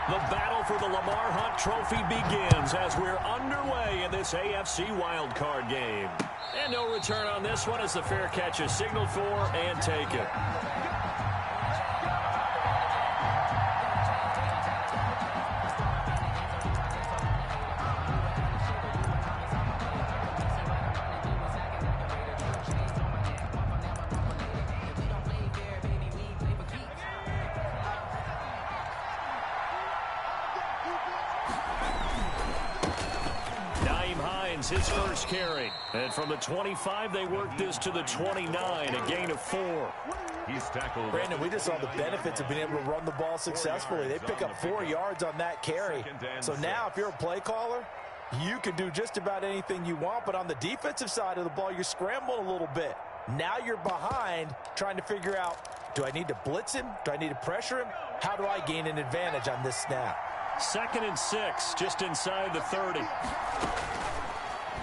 The battle for the Lamar Hunt Trophy begins as we're underway in this AFC wildcard game. And no return on this one as the fair catch is signaled for and taken. His first carry. And from the 25, they work this to the 29, a gain of 4. He's tackled. Brandon, we just saw the benefits of being able to run the ball successfully. They pick up 4 yards on that carry. So now if you're a play caller, you can do just about anything you want. But on the defensive side of the ball, you're scrambling a little bit. Now you're behind trying to figure out, do I need to blitz him? Do I need to pressure him? How do I gain an advantage on this snap? 2nd and 6, just inside the 30.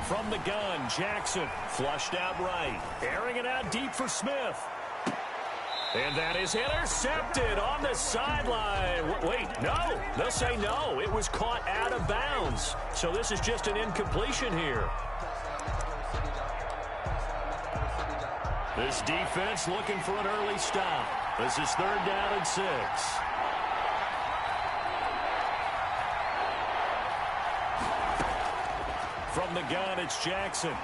From the gun, Jackson flushed out right. Airing it out deep for Smith. And that is intercepted on the sideline. Wait, no. They'll say no. It was caught out of bounds. So this is just an incompletion here. This defense looking for an early stop. This is 3rd down and 6. From the gun, it's Jackson.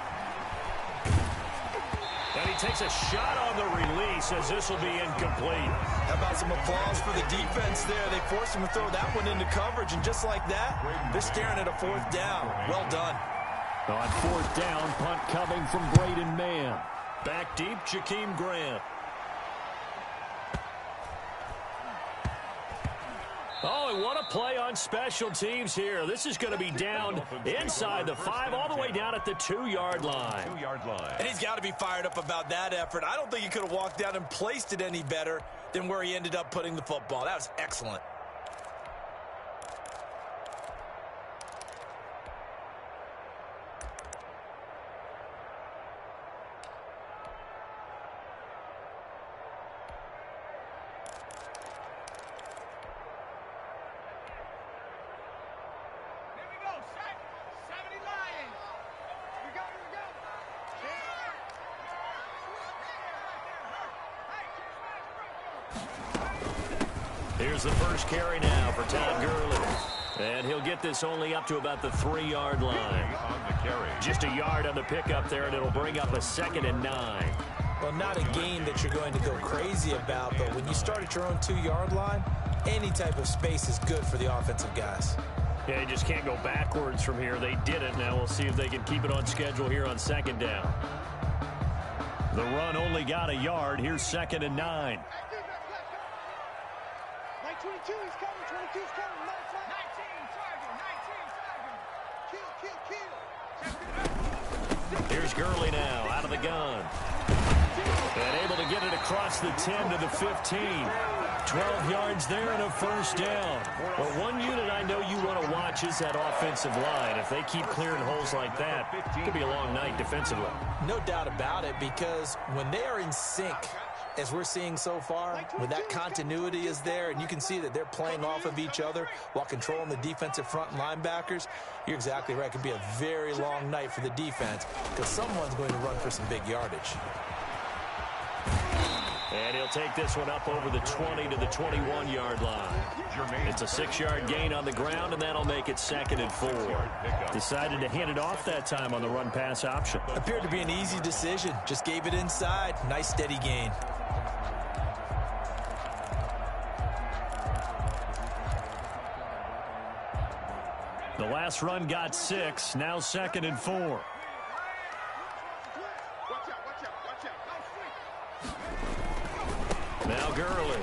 And he takes a shot on the release as this will be incomplete. How about some applause for the defense there? They forced him to throw that one into coverage, and just like that, they're staring at a 4th down. Well done. On 4th down, punt coming from Braden Mann. Back deep, Jakeem Grant. Oh, and what a play on special teams here. This is going to be down inside the 5, all the way down at the 2-yard line. And he's got to be fired up about that effort. I don't think he could have walked down and placed it any better than where he ended up putting the football. That was excellent. Here's the first carry now for Todd Gurley. And he'll get this only up to about the 3-yard line. Just a yard on the pickup there, and it'll bring up a 2nd and 9. Well, not a gain that you're going to go crazy about, but when you start at your own 2-yard line, any type of space is good for the offensive guys. Yeah, you just can't go backwards from here. They did it. Now we'll see if they can keep it on schedule here on 2nd down. The run only got a yard. Here's 2nd and 9. 22 is coming, 22 is coming, 19, target, 19. Kill. Here's Gurley now, out of the gun. And able to get it across the 10 to the 15. 12 yards there and a 1st down. Well, one unit I know you want to watch is that offensive line. If they keep clearing holes like that, it could be a long night defensively. No doubt about it, because when they are in sync, as we're seeing so far, when that continuity is there and you can see that they're playing off of each other while controlling the defensive front and linebackers, you're exactly right. It could be a very long night for the defense because someone's going to run for some big yardage. And he'll take this one up over the 20 to the 21-yard line. It's a 6-yard gain on the ground, and that'll make it 2nd and 4. Decided to hand it off that time on the run-pass option. Appeared to be an easy decision. Just gave it inside. Nice, steady gain. The last run got 6. Now 2nd and 4. Now Gurley.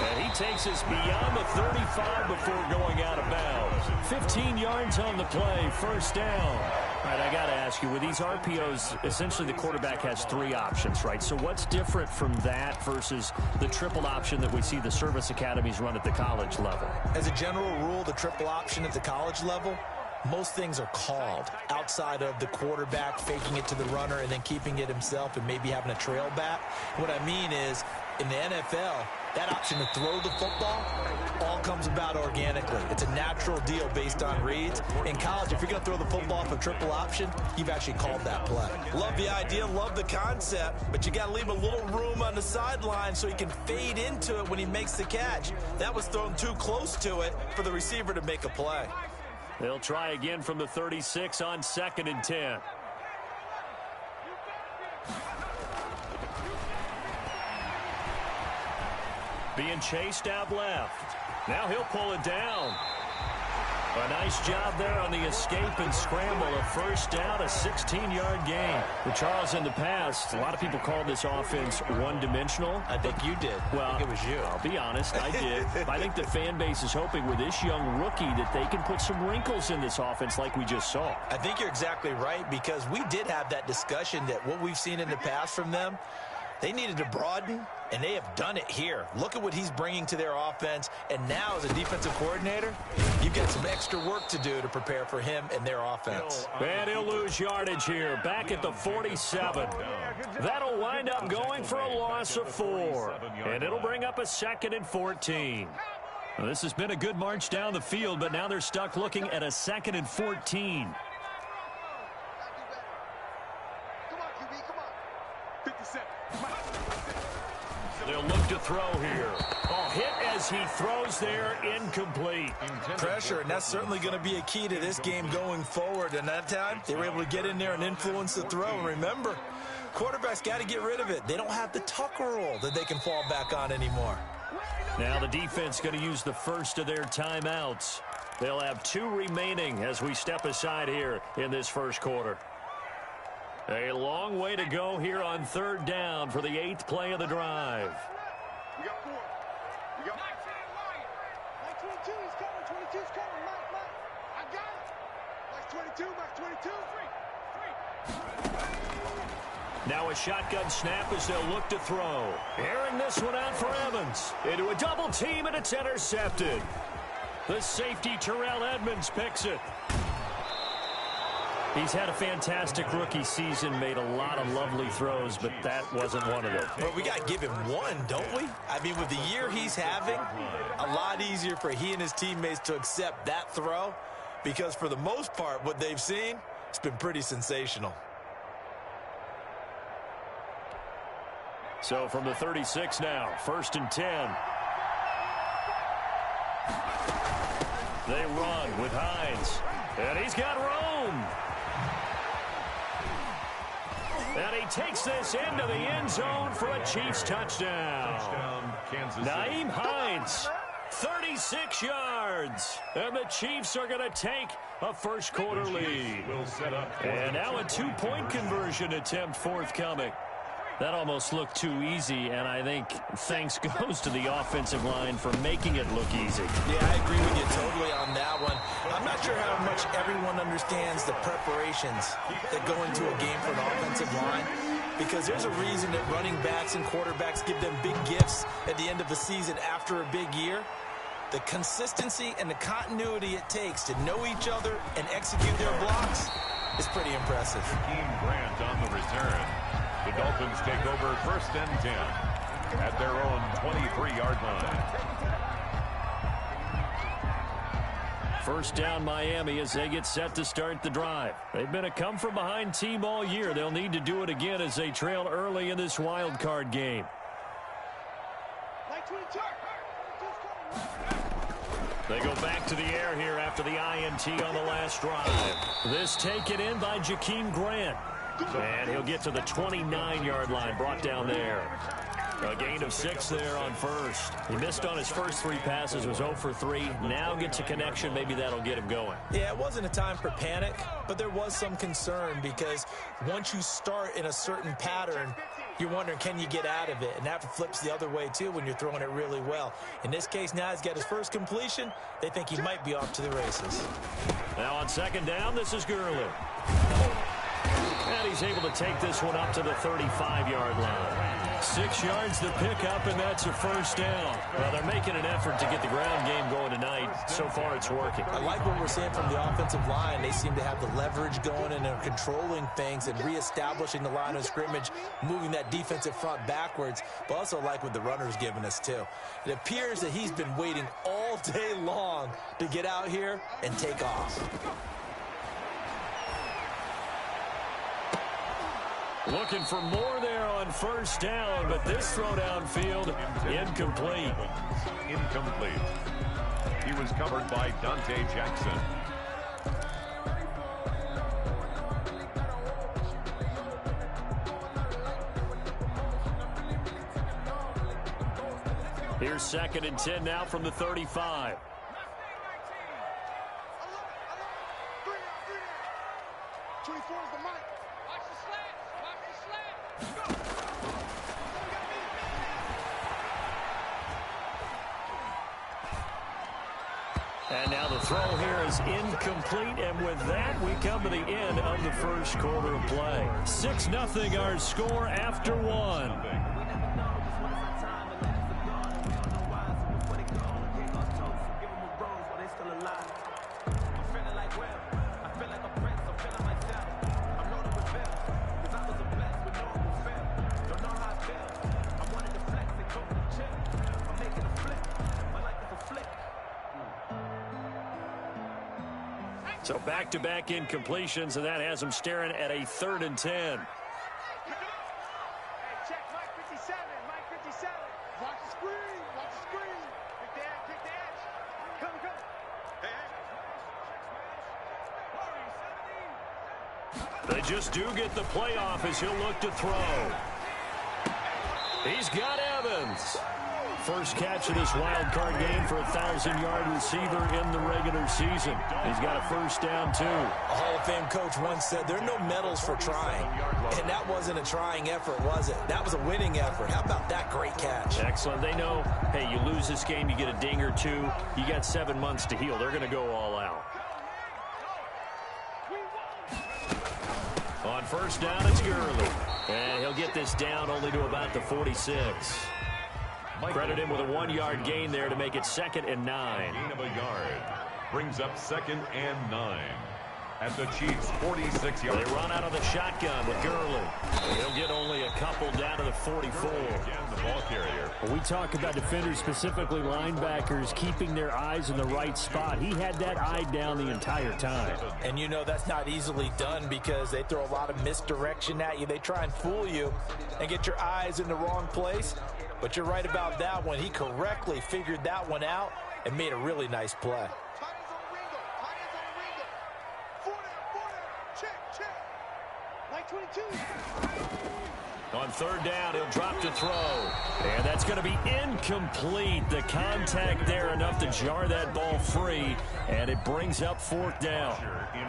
And he takes us beyond the 35 before going out of bounds. 15 yards on the play, 1st down. All right, I got to ask you, with these RPOs, essentially the quarterback has 3 options, right? So what's different from that versus the triple option that we see the service academies run at the college level? As a general rule, the triple option at the college level, most things are called outside of the quarterback faking it to the runner and then keeping it himself and maybe having a trail back. What I mean is, in the NFL, that option to throw the football all comes about organically. It's a natural deal based on reads. In college, if you're going to throw the football off a triple option, you've actually called that play. Love the idea, love the concept, but you got to leave a little room on the sideline so he can fade into it when he makes the catch. That was thrown too close to it for the receiver to make a play. They'll try again from the 36 on 2nd and 10. Being chased out left. Now he'll pull it down. A nice job there on the escape and scramble. A first down, a 16-yard gain. But Charles, in the past, a lot of people called this offense one-dimensional. I think you did. Well, I think it was you. I'll be honest, I did. But I think the fan base is hoping with this young rookie that they can put some wrinkles in this offense like we just saw. I think you're exactly right, because we did have that discussion that what we've seen in the past from them, they needed to broaden, and they have done it here. Look at what he's bringing to their offense, and now as a defensive coordinator, you've got some extra work to do to prepare for him and their offense. And he'll lose yardage here, back at the 47. That'll wind up going for a loss of 4, and it'll bring up a 2nd and 14. Well, this has been a good march down the field, but now they're stuck looking at a 2nd and 14. They'll look to throw here. Oh, hit as he throws there, incomplete. Pressure, and that's certainly going to be a key to this game going forward. And that time, they were able to get in there and influence the throw. And remember, quarterbacks got to get rid of it. They don't have the Tucker roll that they can fall back on anymore. Now the defense going to use the first of their timeouts. They'll have 2 remaining as we step aside here in this first quarter. A long way to go here on 3rd down for the 8th play of the drive. We got 4. We got Mike 22, he's coming. 22's coming. Mike. I got it. Mike 22. Now a shotgun snap as they'll look to throw. Airing this one out for Evans. Into a double team, and it's intercepted. The safety, Terrell Edmonds, picks it. He's had a fantastic rookie season, made a lot of lovely throws, but that wasn't one of them. But we got to give him one, don't we? I mean, with the year he's having, a lot easier for he and his teammates to accept that throw, because for the most part, what they've seen, it's been pretty sensational. So from the 36 now, 1st and 10. They run with Hines, and he's got Rome. And he takes this into the end zone for a Chiefs touchdown. Nyheim Hines, 36 yards. And the Chiefs are going to take a first quarter lead. And now a 2-point conversion attempt forthcoming. That almost looked too easy, and I think thanks goes to the offensive line for making it look easy. Yeah, I agree with you totally on that one. I'm not sure how much everyone understands the preparations that go into a game for an offensive line, because there's a reason that running backs and quarterbacks give them big gifts at the end of the season after a big year. The consistency and the continuity it takes to know each other and execute their blocks is pretty impressive. Team Grant on the return. The Dolphins take over 1st and 10 at their own 23-yard line. First down Miami as they get set to start the drive. They've been a come-from-behind team all year. They'll need to do it again as they trail early in this wild card game. Mike 22. They go back to the air here after the INT on the last drive. This taken in by Jakeem Grant. And he'll get to the 29-yard line, brought down there. A gain of 6 there on first. He missed on his first 3 passes, was 0 for 3. Now gets a connection. Maybe that'll get him going. Yeah, it wasn't a time for panic, but there was some concern, because once you start in a certain pattern, you're wondering, can you get out of it? And that flips the other way, too, when you're throwing it really well. In this case, now he's got his first completion. They think he might be off to the races. Now on 2nd down, this is Gurley. And he's able to take this one up to the 35-yard line. 6 yards to pick up, and that's a first down. Well, they're making an effort to get the ground game going tonight. So far, it's working. I like what we're seeing from the offensive line. They seem to have the leverage going, and they're controlling things and reestablishing the line of scrimmage, moving that defensive front backwards, but also like what the runner's giving us, too. It appears that he's been waiting all day long to get out here and take off. Looking for more there on first down, but this throw downfield, incomplete. Incomplete. He was covered by Dante Jackson. Here's 2nd and 10 now from the 35. And now the throw here is incomplete, and with that, we come to the end of the first quarter of play. 6-0 our score after 1. So back-to-back incompletions, and that has them staring at a 3rd and 10. Hey, check Mike 57, Mike 57. Watch the screen, watch the screen. Pick the edge. Come. Hey. They just do get the playoff as he'll look to throw. He's got Evans. First catch of this wild card game for a 1,000-yard receiver in the regular season. He's got a first down, too. A Hall of Fame coach once said there are no medals for trying. And that wasn't a trying effort, was it? That was a winning effort. How about that great catch? Excellent. They know, hey, you lose this game, you get a ding or two. You got 7 months to heal. They're going to go all out. On first down, it's Gurley. And he'll get this down only to about the 46. Credit him with a 1-yard gain there to make it 2nd and 9. Gain of a yard. Brings up 2nd and 9. At the Chiefs' 46-yard. They run out of the shotgun with Gurley. He'll get only a couple down to the 44. Again, the ball carrier. We talk about defenders, specifically linebackers, keeping their eyes in the right spot. He had that eye down the entire time. And you know that's not easily done because they throw a lot of misdirection at you. They try and fool you and get your eyes in the wrong place. But you're right about that one. He correctly figured that one out and made a really nice play. On 3rd down, he'll drop to throw. And that's going to be incomplete. The contact there enough to jar that ball free. And it brings up 4th down.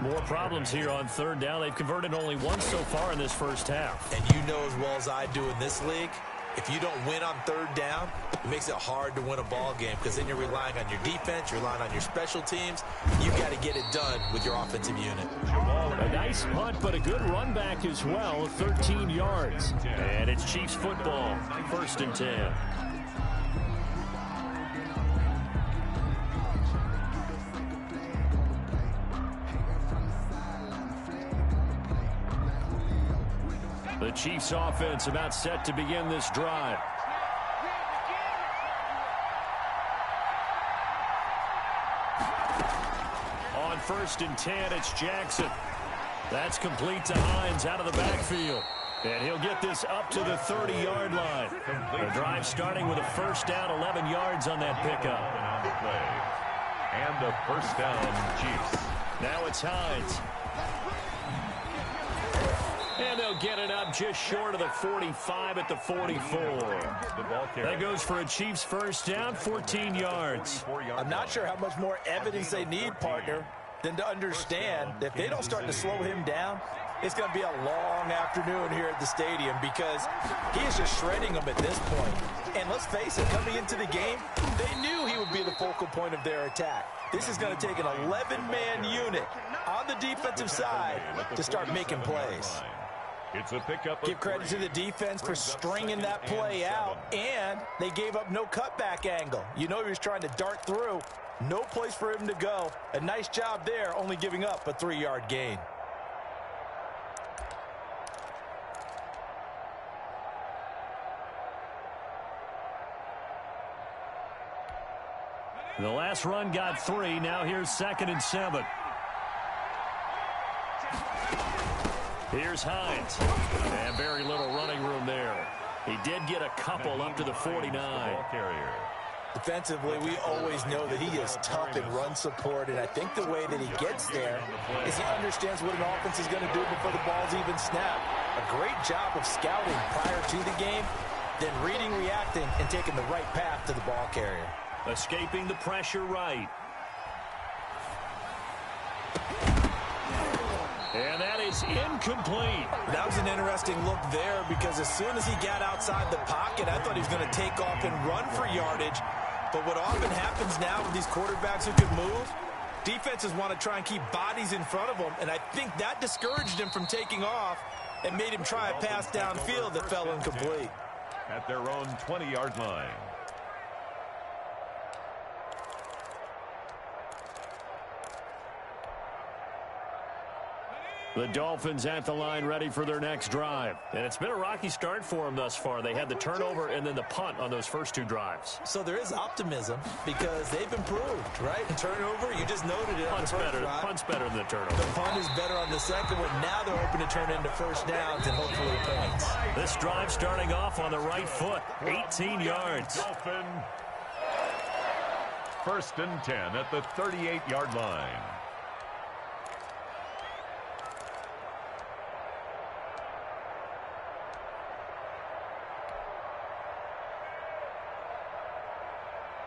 More problems here on 3rd down. They've converted only once so far in this first half. And you know as well as I do in this league, if you don't win on 3rd down, it makes it hard to win a ball game because then you're relying on your defense, you're relying on your special teams. You've got to get it done with your offensive unit. A nice punt, but a good run back as well, 13 yards. And it's Chiefs football, 1st and 10. The Chiefs offense about set to begin this drive. On 1st and 10, it's Jackson. That's complete to Hines out of the backfield. And he'll get this up to the 30-yard line. The drive starting with a first down, 11 yards on that pickup. And a first down, Chiefs. Now it's Hines. And they'll get it up just short of the 45 at the 44. That goes for a Chiefs first down, 14 yards. I'm not sure how much more evidence they need, partner, than to understand that if they don't start to slow him down, it's going to be a long afternoon here at the stadium because he is just shredding them at this point. And let's face it, coming into the game, they knew he would be the focal point of their attack. This is going to take an 11-man unit on the defensive side to start making plays. It's a pickup. Give credit to the defense for stringing that play out, and they gave up no cutback angle. You know he was trying to dart through. No place for him to go. A nice job there, only giving up a 3-yard gain. The last run got 3. Now here's 2nd and 7. Here's Hines. And very little running room there. He did get a couple up to the 49. Defensively, we always know that he is tough in run support, and I think the way that he gets there is he understands what an offense is going to do before the ball's even snapped. A great job of scouting prior to the game, then reading, reacting, and taking the right path to the ball carrier. Escaping the pressure right. And that is incomplete. That was an interesting look there because as soon as he got outside the pocket, I thought he was going to take off and run for yardage. But what often happens now with these quarterbacks who can move, defenses want to try and keep bodies in front of them, and I think that discouraged him from taking off and made him try a pass downfield that fell incomplete. At their own 20-yard line. The Dolphins at the line ready for their next drive. And it's been a rocky start for them thus far. They had the turnover and then the punt on those first 2 drives. So there is optimism because they've improved, right? The turnover, you just noted it. Punt's better than the turnover. The punt is better on the second one. Now they're hoping to turn into first downs and hopefully points. This drive starting off on the right foot. 18 yards. Dolphin. 1st and 10 at the 38-yard line.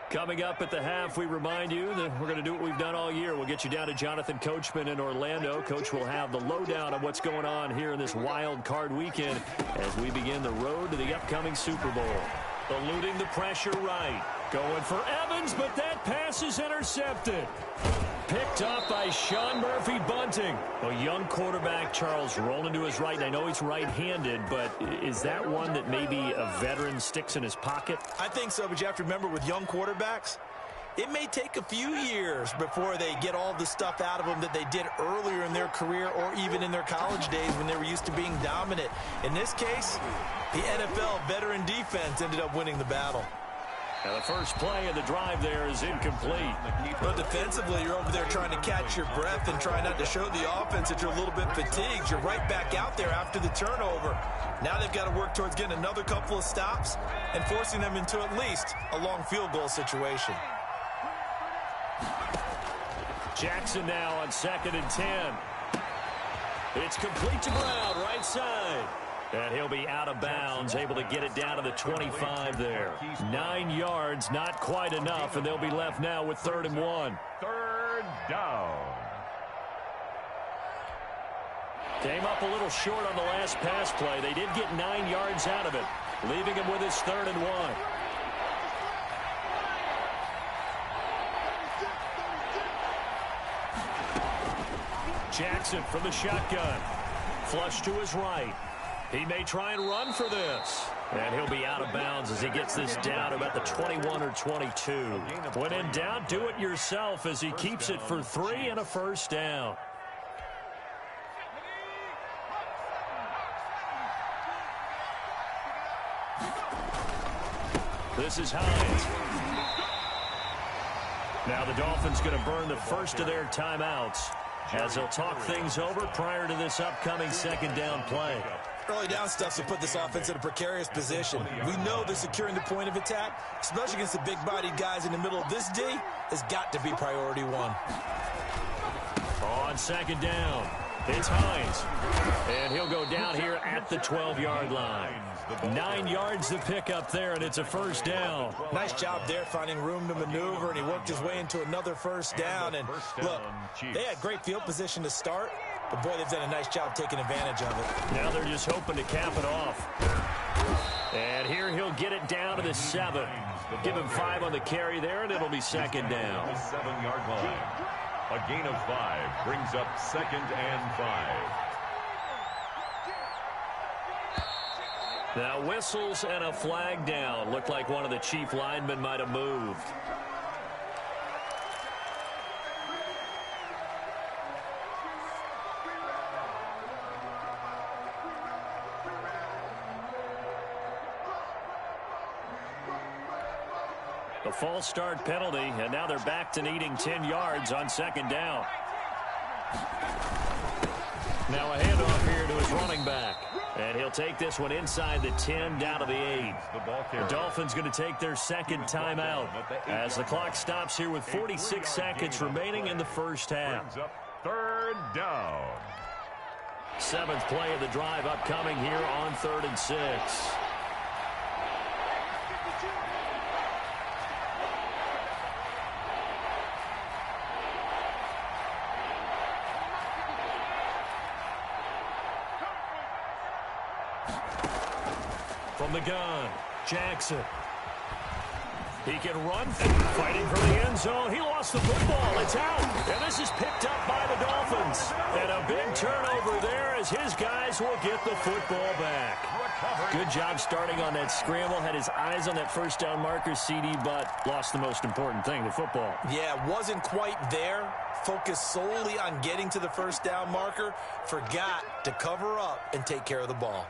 Coming up at the half, we remind you that we're going to do what we've done all year. We'll get you down to Jonathan Coachman in Orlando. Coach will have the lowdown on what's going on here in this wild card weekend as we begin the road to the upcoming Super Bowl. Eluding the pressure right. Going for Evans, but that pass is intercepted. Picked up by Sean Murphy-Bunting. A young quarterback, Charles, rolling to his right. And I know he's right-handed, but is that one that maybe a veteran sticks in his pocket? I think so, but you have to remember with young quarterbacks, it may take a few years before they get all the stuff out of them that they did earlier in their career or even in their college days when they were used to being dominant. In this case, the NFL veteran defense ended up winning the battle. Now the first play of the drive there is incomplete. But defensively, you're over there trying to catch your breath and try not to show the offense that you're a little bit fatigued. You're right back out there after the turnover. Now they've got to work towards getting another couple of stops and forcing them into at least a long field goal situation. Jackson now on 2nd and 10. It's complete to Brown, right side. And he'll be out of bounds, able to get it down to the 25 there. 9 yards, not quite enough, and they'll be left now with 3rd and 1. 3rd down. Came up a little short on the last pass play. They did get 9 yards out of it, leaving him with his 3rd and 1. Jackson from the shotgun. Flush to his right. He may try and run for this. And he'll be out of bounds as he gets this down about the 21 or 22. When in doubt, do it yourself as he keeps it for 3 and a first down. This is Hines. Now the Dolphins going to burn the first of their timeouts as they'll talk things over prior to this upcoming 2nd down play. Early down stuff to put this offense in a precarious position. We know that securing the point of attack, especially against the big-bodied guys in the middle of this D, has got to be priority 1. On 2nd down, it's Hines. And he'll go down here at the 12-yard line. 9 yards to pick up there, and it's a first down. Nice job there finding room to maneuver, and he worked his way into another first down. And look, they had great field position to start, but boy, they've done a nice job taking advantage of it. Now they're just hoping to cap it off. And here he'll get it down to the 7. Give him 5 on the carry there, and it'll be 2nd down. 7-yard line. A gain of 5 brings up 2nd and 5. Now whistles and a flag down. Looked like one of the chief linemen might have moved. A false start penalty, and now they're back to needing 10 yards on second down. Now a handoff here to his running back. And he'll take this one inside the 10 down to the 8. The Dolphins going to take their second timeout as the clock stops here with 46 seconds remaining in the first half. Third down. 7th play of the drive upcoming here on 3rd and 6. From the gun, Jackson. He can run, fighting for the end zone. He lost the football. It's out. And this is picked up by the Dolphins. And a big turnover there as his guys will get the football back. Good job starting on that scramble. Had his eyes on that first down marker, CD, but lost the most important thing, the football. Yeah, wasn't quite there. Focused solely on getting to the first down marker. Forgot to cover up and take care of the ball.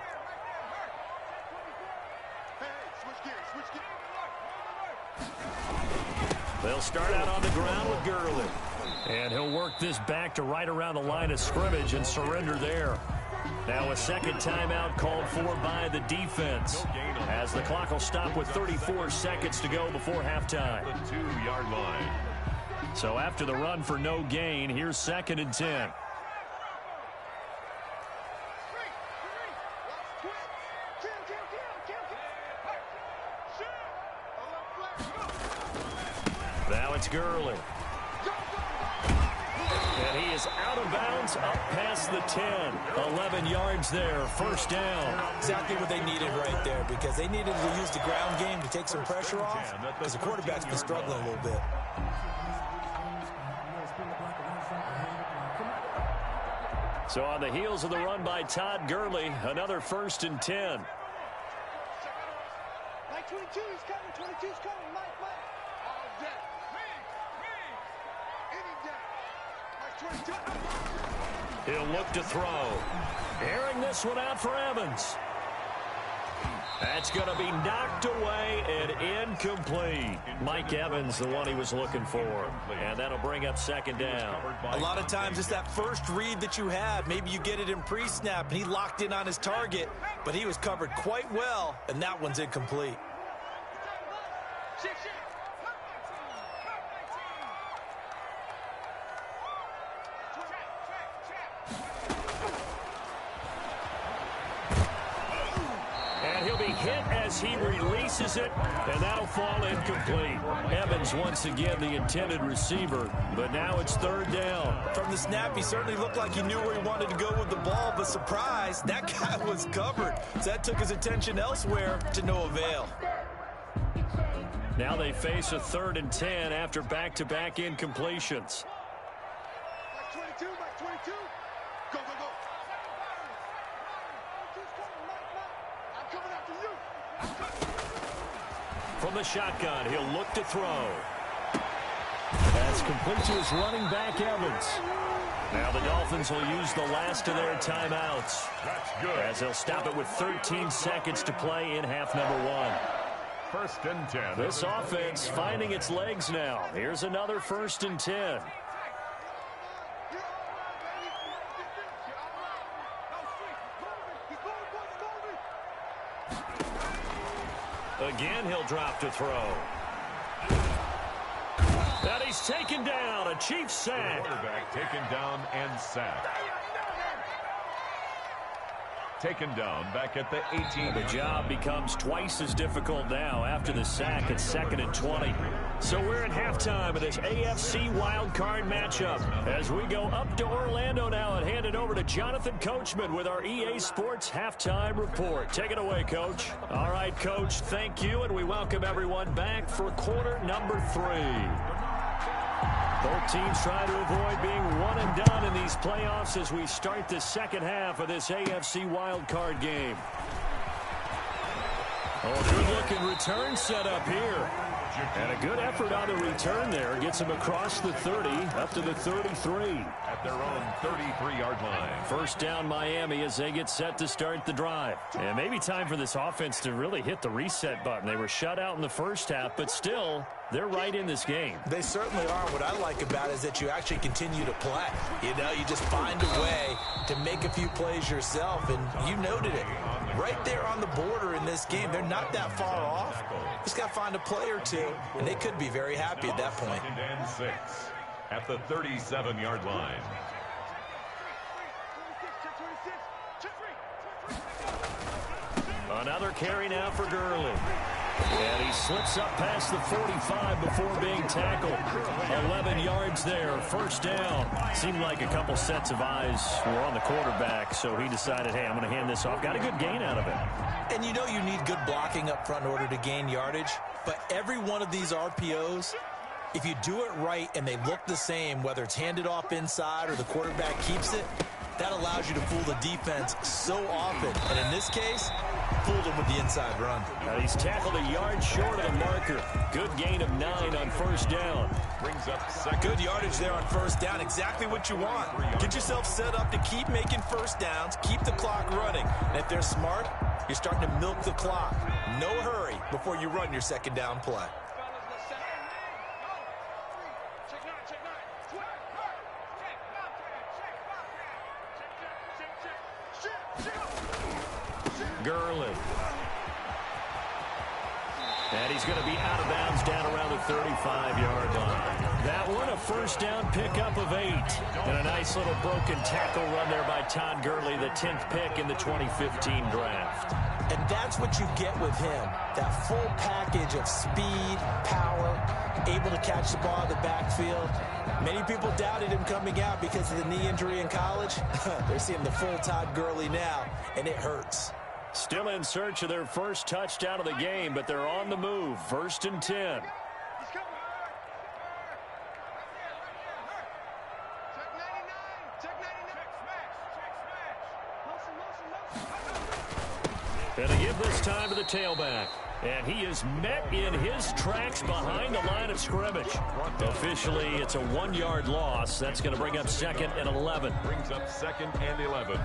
They'll start out on the ground with Gurley. And he'll work this back to right around the line of scrimmage and surrender there. Now a second timeout called for by the defense, as the clock will stop with 34 seconds to go before halftime. The 2-yard line. So after the run for no gain, here's 2nd and 10. Now it's Gurley. And he is out of bounds up past the 10. 11 yards there, first down. Exactly what they needed right there, because they needed to use the ground game to take some pressure off, because the quarterback's been struggling a little bit. So on the heels of the run by Todd Gurley, another 1st and 10. Mike 22 is coming, 22 is coming, Mike. All day. Any day. Mike 22. He'll look to throw. Airing this one out for Evans. That's going to be knocked away and incomplete. Mike Evans, the one he was looking for. And that'll bring up 2nd down. A lot of times it's that first read that you had. Maybe you get it in pre-snap, and he locked in on his target, but he was covered quite well, and that one's incomplete. Hit as he releases it, and that'll fall incomplete. Evans once again the intended receiver, but now it's 3rd down. From the snap, he certainly looked like he knew where he wanted to go with the ball, but surprise, that guy was covered. So that took his attention elsewhere to no avail. Now they face a 3rd and 10 after back-to-back incompletions. Mike 22, Mike 22. Go. From the shotgun, he'll look to throw. That's complete to his running back, Evans. Now the Dolphins will use the last of their timeouts. That's good. As they'll stop it with 13 seconds to play in half number 1. 1st and 10. This offense finding its legs now. Here's another 1st and 10. Again, he'll drop to throw. And he's taken down. A Chiefs sack. Quarterback taken down and sacked. Taken down back at the 18. The job becomes twice as difficult now after the sack at 2nd and 20. So we're at halftime of this AFC wildcard matchup as we go up to Orlando now and hand it over to Jonathan Coachman with our EA Sports halftime report. Take it away, Coach. All right, Coach, thank you, and we welcome everyone back for quarter number 3. Both teams trying to avoid being one and done in these playoffs as we start the second half of this AFC wildcard game. Oh, good-looking return set up here. And a good effort on the return there. Gets him across the 30, up to the 33. At their own 33-yard line. First down Miami as they get set to start the drive. And maybe time for this offense to really hit the reset button. They were shut out in the first half, but still, they're right in this game. They certainly are. What I like about it is that you actually continue to play. You know, you just find a way to make a few plays yourself, and you noted it. Right there on the border in this game, they're not that far off. Just got to find a play or two, and they could be very happy at that point. Second and 6 at the 37-yard line. Another carry now for Gurley. And he slips up past the 45 before being tackled. 11 yards there, first down. Seemed like a couple sets of eyes were on the quarterback, so he decided, hey, I'm going to hand this off. Got a good gain out of it. And you know you need good blocking up front in order to gain yardage, but every one of these RPOs, if you do it right and they look the same, whether it's handed off inside or the quarterback keeps it, that allows you to fool the defense so often. And in this case, fooled him with the inside run. He's tackled a yard short of the marker. Good gain of 9 on first down. Brings up second. Good yardage there on first down. Exactly what you want. Get yourself set up to keep making first downs, keep the clock running. And if they're smart, you're starting to milk the clock. No hurry before you run your second down play. Gurley. And he's going to be out of bounds down around the 35-yard line. That one, a first down pickup of 8. And a nice little broken tackle run there by Todd Gurley, the 10th pick in the 2015 draft. And that's what you get with him, that full package of speed, power, able to catch the ball in the backfield. Many people doubted him coming out because of the knee injury in college. They're seeing the full Todd Gurley now, and it hurts. Still in search of their first touchdown of the game, but they're on the move. First and 10. And they give this time to the tailback. And he is met in his tracks behind the line of scrimmage. Officially, it's a 1-yard loss. That's going to bring up second and 11. Brings up second and 11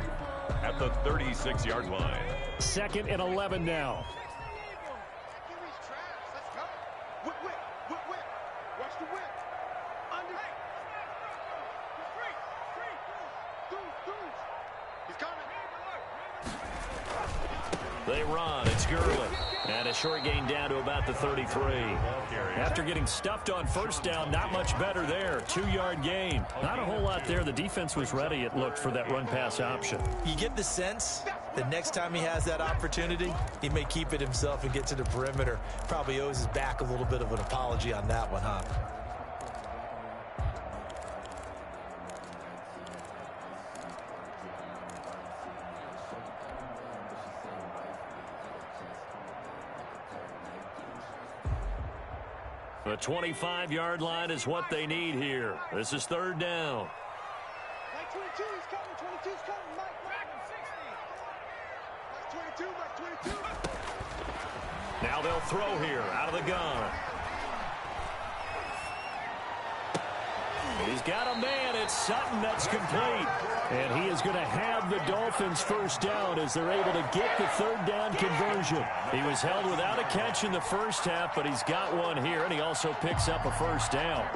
at the 36-yard line. Second and 11 now. They run. It's Gurley. And a short gain down to about the 33. After getting stuffed on first down, not much better there. 2-yard gain. Not a whole lot there. The defense was ready, it looked, for that run-pass option. You get the sense that next time he has that opportunity, he may keep it himself and get to the perimeter. Probably owes his back a little bit of an apology on that one, huh? The 25-yard line is what they need here. This is third down. Mike 22, he's coming. 22's coming. Mike 60. Mike 22, Mike 22. Now they'll throw here out of the gun. He's got a man. It's Sutton. That's complete. And he is going to have the Dolphins first down as they're able to get the third down conversion. He was held without a catch in the first half, but he's got one here, and he also picks up a first down.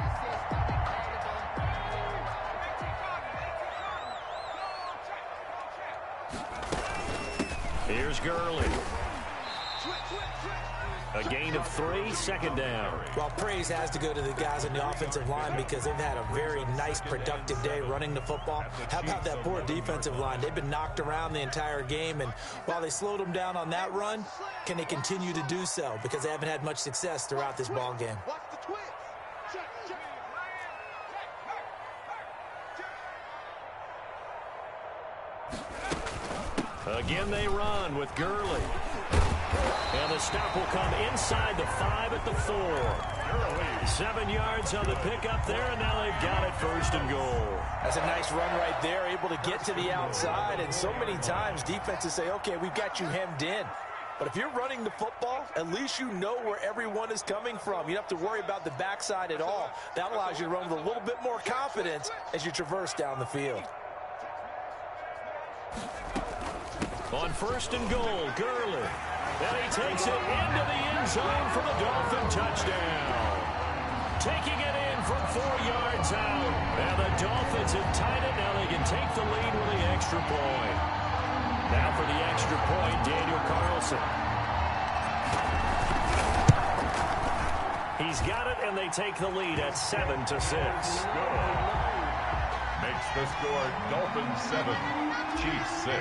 Here's Gurley. A gain of 3, second down. Well, praise has to go to the guys on the offensive line because they've had a very nice, productive day running the football. How about that poor defensive line? They've been knocked around the entire game, and while they slowed them down on that run, can they continue to do so? Because they haven't had much success throughout this ball game. Watch the twitch. Check. Again, they run with Gurley. And the stop will come inside the 5 at the 4. 7 yards on the pickup there, and now they've got it first and goal. That's a nice run right there, able to get to the outside. And so many times defenses say, okay, we've got you hemmed in. But if you're running the football, at least you know where everyone is coming from. You don't have to worry about the backside at all. That allows you to run with a little bit more confidence as you traverse down the field. On 1st and goal, Gurley. And he takes it into the end zone for the Dolphin touchdown. Taking it in from 4 yards out. And the Dolphins have tied it. Now they can take the lead with the extra point. Now for the extra point, Daniel Carlson. He's got it, and they take the lead at 7-6. Makes the score Dolphins 7, Chiefs 6.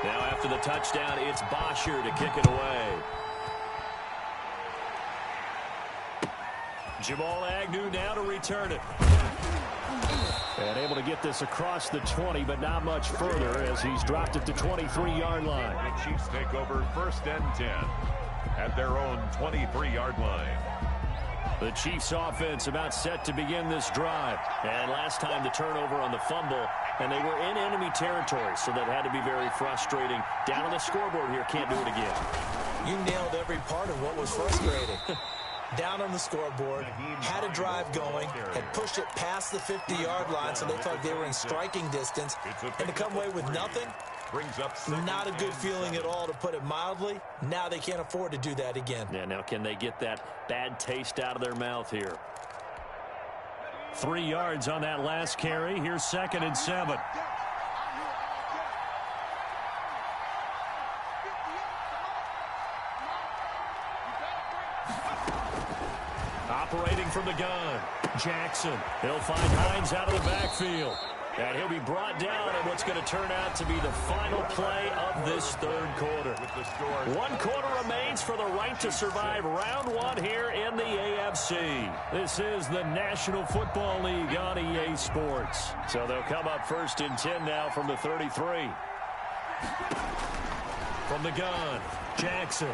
Now after the touchdown, it's Bosher to kick it away. Jamal Agnew now to return it. And able to get this across the 20, but not much further as he's dropped it to 23-yard line. The Chiefs take over 1st and 10 at their own 23-yard line. The Chiefs offense about set to begin this drive. And last time the turnover on the fumble, and they were in enemy territory, so that had to be very frustrating. Down on the scoreboard here, can't do it again. You nailed every part of what was frustrating. Down on the scoreboard, had a drive going, had pushed it past the 50-yard line, so they thought they were in striking distance, and to come away with nothing, not a good feeling at all, to put it mildly. Now they can't afford to do that again. Yeah, now can they get that bad taste out of their mouth here? 3 yards on that last carry. Here's 2nd and 7. Operating from the gun, Jackson. He'll find Hines out of the backfield. And he'll be brought down in what's going to turn out to be the final play of this 3rd quarter. 1 quarter remains for the right to survive round 1 here in the AFC. This is the National Football League on EA Sports. So they'll come up 1st and 10 now from the 33. From the gun, Jackson.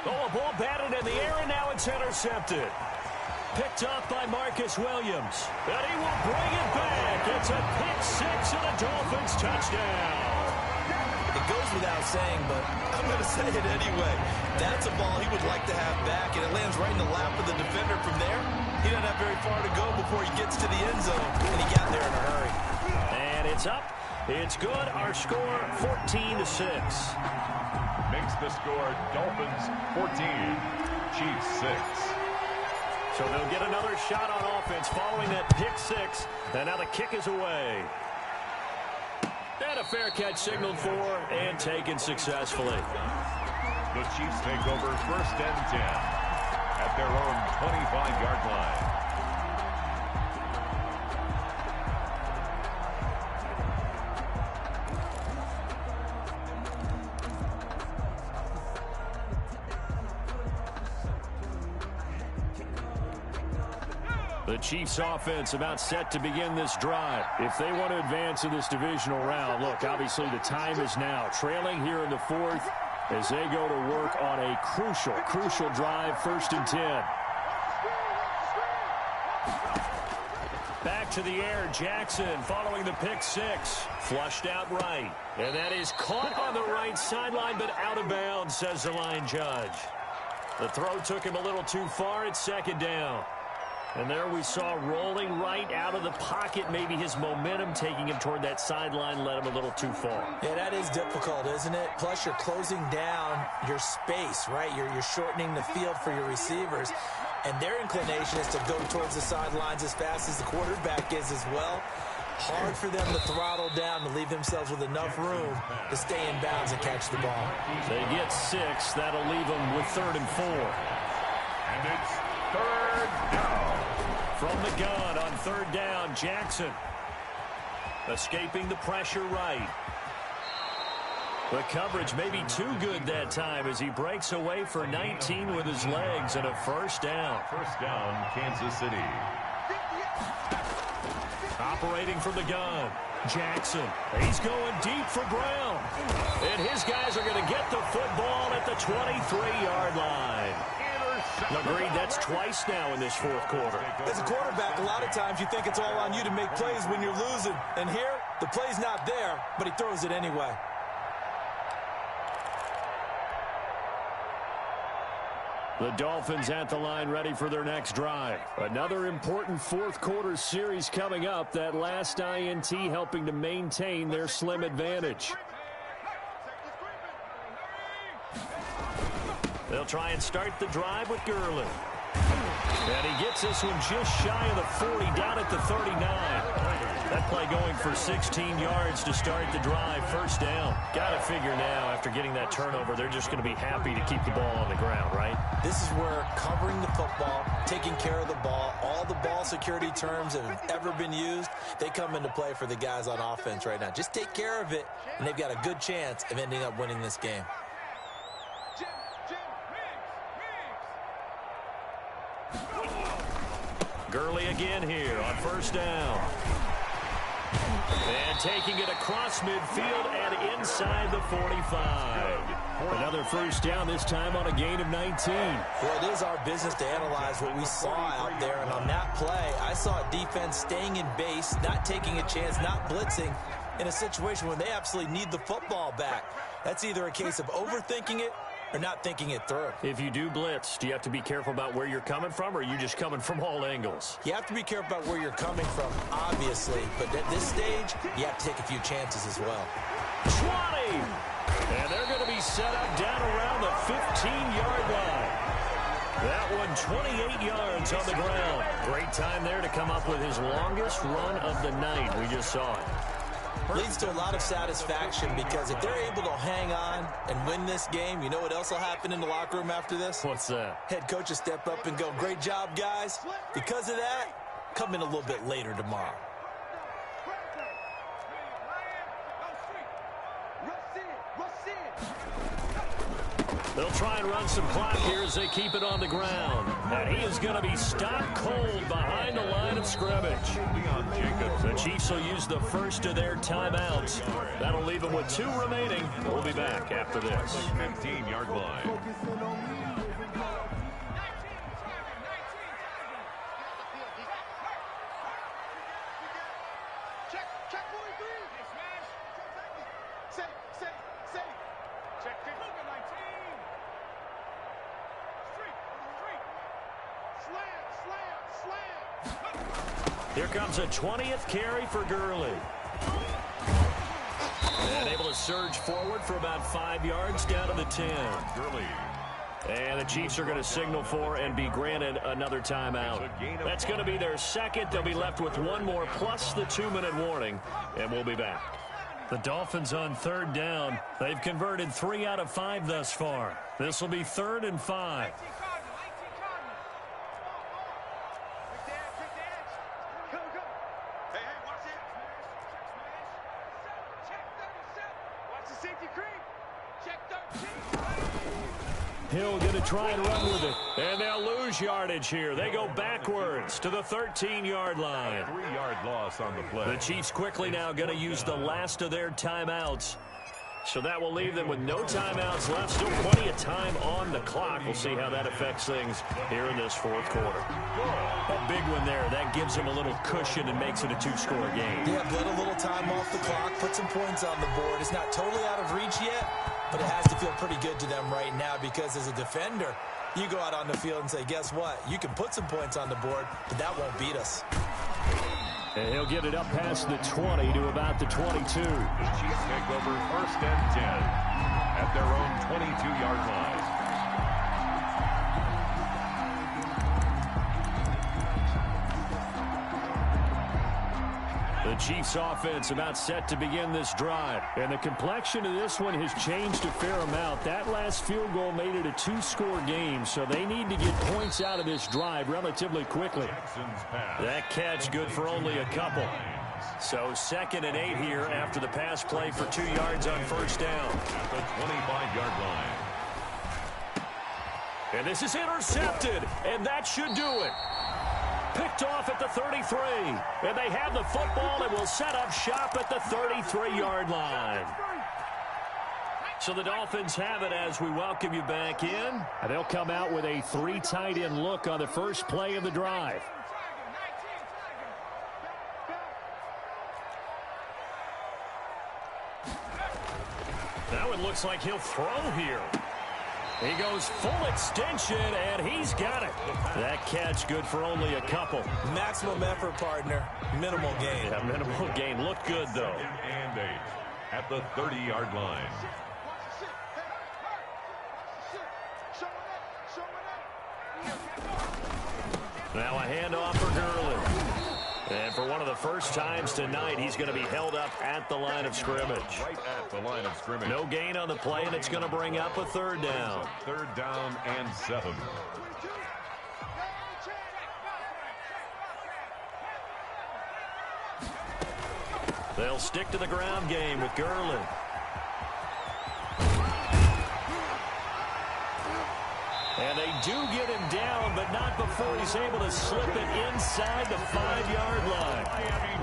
Oh, a ball batted in the air, and now it's intercepted. Picked up by Marcus Williams. And he will bring it back. It's a pick-6 and a Dolphins touchdown. It goes without saying, but I'm going to say it anyway. That's a ball he would like to have back, and it lands right in the lap of the defender from there. He doesn't have very far to go before he gets to the end zone, and he got there in a hurry. And it's up. It's good. Our score, 14-6. Makes the score Dolphins 14, Chiefs 6. So they'll get another shot on offense following that pick-6. And now the kick is away. And a fair catch signaled for and taken successfully. The Chiefs take over 1st and 10 at their own 25-yard line. The Chiefs offense about set to begin this drive. If they want to advance in this divisional round, look, obviously the time is now. Trailing here in the 4th as they go to work on a crucial drive, 1st and 10. Back to the air, Jackson following the pick-6. Flushed out right. And that is caught on the right sideline, but out of bounds, says the line judge. The throw took him a little too far. It's 2nd down. And there we saw rolling right out of the pocket. Maybe his momentum taking him toward that sideline led him a little too far. Yeah, that is difficult, isn't it? Plus, you're closing down your space, right? You're shortening the field for your receivers. And their inclination is to go towards the sidelines as fast as the quarterback is as well. Hard for them to throttle down to leave themselves with enough room to stay in bounds and catch the ball. They get 6. That'll leave them with 3rd and 4. And it's 3rd down. From the gun on 3rd down, Jackson. Escaping the pressure right. The coverage may be too good that time as he breaks away for 19 with his legs and a 1st down. 1st down, Kansas City. Operating from the gun, Jackson. He's going deep for Brown. And his guys are going to get the football at the 23-yard line. Agreed, that's twice now in this 4th quarter. As a quarterback, a lot of times you think it's all on you to make plays when you're losing. And here, the play's not there, but he throws it anyway. The Dolphins at the line ready for their next drive. Another important fourth quarter series coming up. That last INT helping to maintain their slim advantage. They'll try and start the drive with Gurley. And he gets this one just shy of the 40, down at the 39. That play going for 16 yards to start the drive. First down. Got to figure now, after getting that turnover, they're just going to be happy to keep the ball on the ground, right? This is where covering the football, taking care of the ball, all the ball security terms that have ever been used, they come into play for the guys on offense right now. Just take care of it, and they've got a good chance of ending up winning this game. Gurley again here on first down. And taking it across midfield and inside the 45. Another first down, this time on a gain of 19. Well, it is our business to analyze what we saw out there. And on that play, I saw defense staying in base, not taking a chance, not blitzing in a situation when they absolutely need the football back. That's either a case of overthinking it or not thinking it through. If you do blitz, do you have to be careful about where you're coming from, or are you just coming from all angles? You have to be careful about where you're coming from, obviously. But at this stage, you have to take a few chances as well. 20! And they're going to be set up down around the 15-yard line. That one 28 yards on the ground. Great time there to come up with his longest run of the night. We just saw it. Leads to a lot of satisfaction, because if they're able to hang on and win this game, you know what else will happen in the locker room after this? What's that? Head coach will step up and go, "Great job, guys. Because of that, come in a little bit later tomorrow." They'll try and run some clock here as they keep it on the ground. And he is going to be stopped cold behind the line of scrimmage. The Chiefs will use the first of their timeouts. That'll leave them with 2 remaining. We'll be back after this. 15-yard line. Here comes a 20th carry for Gurley. And able to surge forward for about 5 yards down to the 10. Gurley. And the Chiefs are going to signal for and be granted another timeout. That's going to be their second. They'll be left with 1 more plus the 2-minute warning, and we'll be back. The Dolphins on third down. They've converted 3 out of 5 thus far. This will be 3rd and 5. Hill going to try and run with it. And they'll lose yardage here. They go backwards to the 13-yard line. 3-yard loss on the play. The Chiefs quickly now going to use the last of their timeouts. So that will leave them with no timeouts left. Still plenty of time on the clock. We'll see how that affects things here in this fourth quarter. A big one there. That gives them a little cushion and makes it a 2-score game. Yeah, let a little time off the clock, put some points on the board. It's not totally out of reach yet, but it has to feel pretty good to them right now, because as a defender, you go out on the field and say, guess what? You can put some points on the board, but that won't beat us. And he'll get it up past the 20 to about the 22. The Chiefs take over 1st and 10 at their own 22-yard line. The Chiefs offense about set to begin this drive. And the complexion of this one has changed a fair amount. That last field goal made it a 2-score game, so they need to get points out of this drive relatively quickly. That catch good for only a couple. So 2nd and 8 here after the pass play for 2 yards on first down. At the 25-yard line. And this is intercepted, and that should do it. Picked off at the 33, and they have the football and will set up shop at the 33-yard line. So the Dolphins have it as we welcome you back in. And they'll come out with a 3 tight end look on the first play of the drive. That one looks like he'll throw here. He goes full extension, and he's got it. That catch good for only a couple. Maximum effort, partner. Minimal gain. Yeah, minimal gain. Looked good, though. And 8 at the 30-yard line. Now a handoff for Gurley. And for one of the first times tonight, he's going to be held up at the line of scrimmage. Right at the line of scrimmage. No gain on the play, and it's going to bring up a third down. Third down and 7. They'll stick to the ground game with Gurley. And they do get him down, but not before he's able to slip it inside the 5-yard line.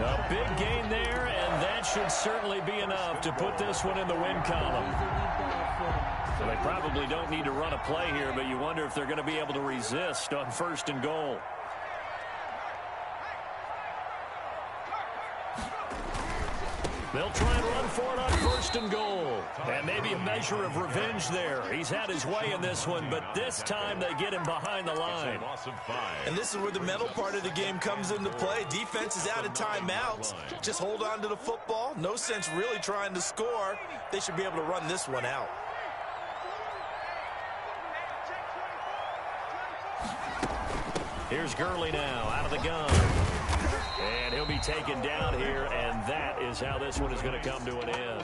A big gain there, and that should certainly be enough to put this one in the win column. So they probably don't need to run a play here, but you wonder if they're going to be able to resist on 1st and goal. They'll try and run for it on 1st and goal. And maybe a measure of revenge there. He's had his way in this one, but this time they get him behind the line. And this is where the mental part of the game comes into play. Defense is out of timeouts. Just hold on to the football. No sense really trying to score. They should be able to run this one out. Here's Gurley now out of the gun. And he'll be taken down here, and that is how this one is going to come to an end.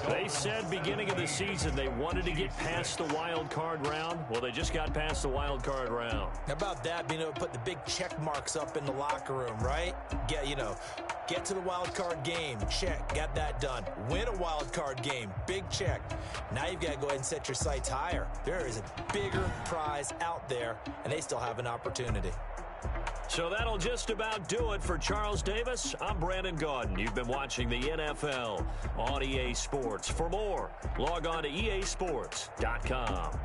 They said beginning of the season they wanted to get past the wild card round. Well, they just got past the wild card round. How about that, being able to put the big check marks up in the locker room, right? Get to the wild card game, check, got that done. Win a wild card game, big check. Now you've got to go ahead and set your sights higher. There is a bigger prize out there, and they still have an opportunity. So that'll just about do it for Charles Davis. I'm Brandon Gaudin. You've been watching the NFL on EA Sports. For more, log on to easports.com.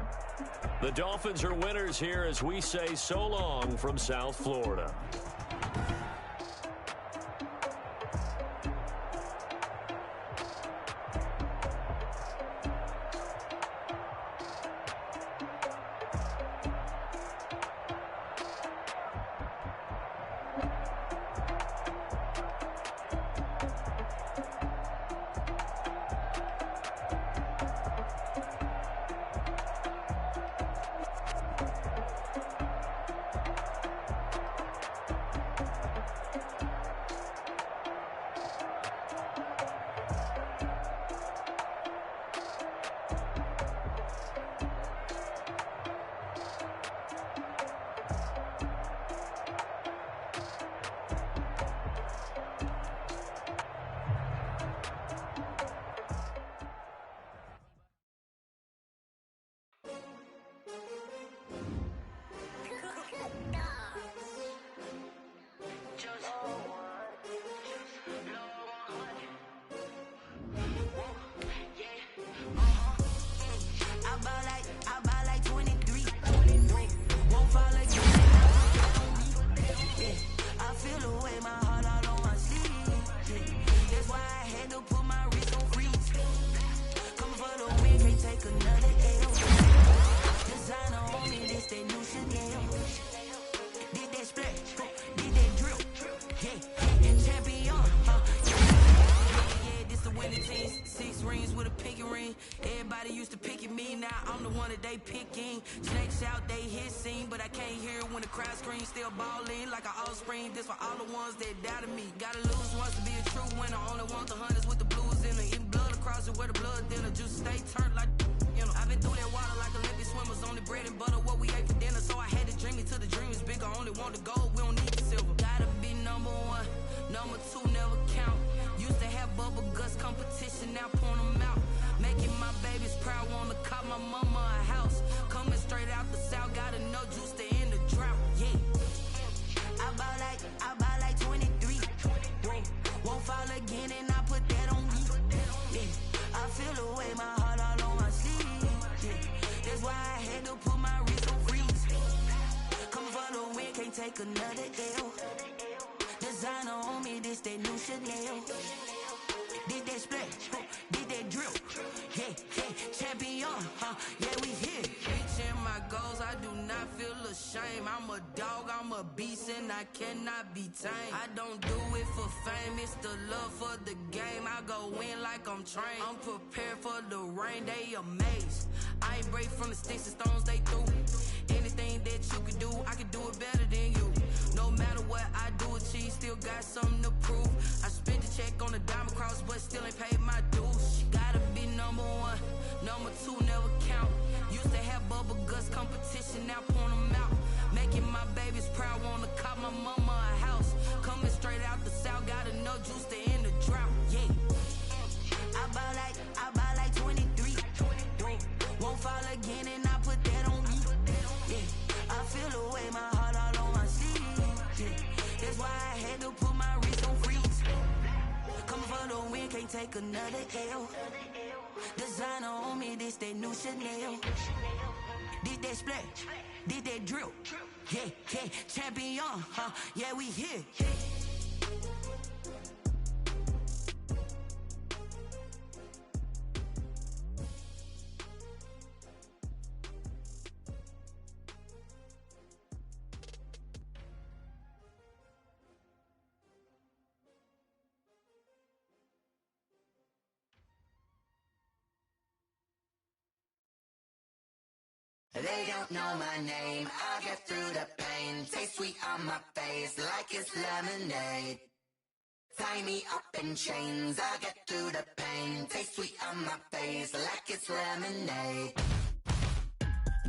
The Dolphins are winners here as we say so long from South Florida. Snakes out, they hit scene, but I can't hear when the crowd screams. Still ballin' like an offspring. This for all the ones that doubted me. Gotta lose once to be a true winner. Only want the hunters with the blues in it. Eating blood across it where the blood dinner. Just stay turned like, I've been through that water like Olympic swimmers. Only bread and butter, what we ate for dinner. So I had to dream it till the dream is bigger. Only want the gold, we don't need the silver. Gotta be number one, number two never count. Used to have bubble guts competition, now point them out. Making my babies proud, wanna call my mama a house. Coming straight out the south, gotta know juice to end the drought. Yeah, I buy like 23. Won't fall again, and I put that on me. Yeah, I feel the way, my heart all on my sleeve. Yeah, that's why I had to put my wrist on freeze. Coming for the win, can't take another L. Designer on me, this that new Chanel. Did that split, did that drill. Yeah, champion, yeah, we here. my goals, I do not feel ashamed. I'm a dog, I'm a beast, and I cannot be tamed. I don't do it for fame, it's the love for the game. I go in like I'm trained. I'm prepared for the rain, they amazed. I ain't break from the sticks and stones they threw. Anything that you can do, I can do it better than you. No matter what I do, achieve, still got something to prove. I spent the check on the diamond cross, but still ain't paid my dues. Gotta be number one, number two never count. Used to have bubble guts competition, now point them out. Making my babies proud, wanna cop my mama a house. Coming straight out the south, got enough juice to end the drought. Yeah, I buy like 23. Won't fall again, and I put that on me. Yeah, I feel the way, my heart all on my sleeve. Yeah, that's why I had to put my wrist on freeze. Coming for the win, can't take another L. Designer on me, this that new Chanel. Did that splash, did that drill. Yeah, yeah, champion, huh? Yeah, we here. They don't know my name, I get through the pain. Taste sweet on my face like it's lemonade. Tie me up in chains, I get through the pain. Taste sweet on my face like it's lemonade.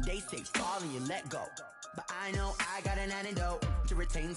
They say fall and you let go, but I know I got an antidote to retain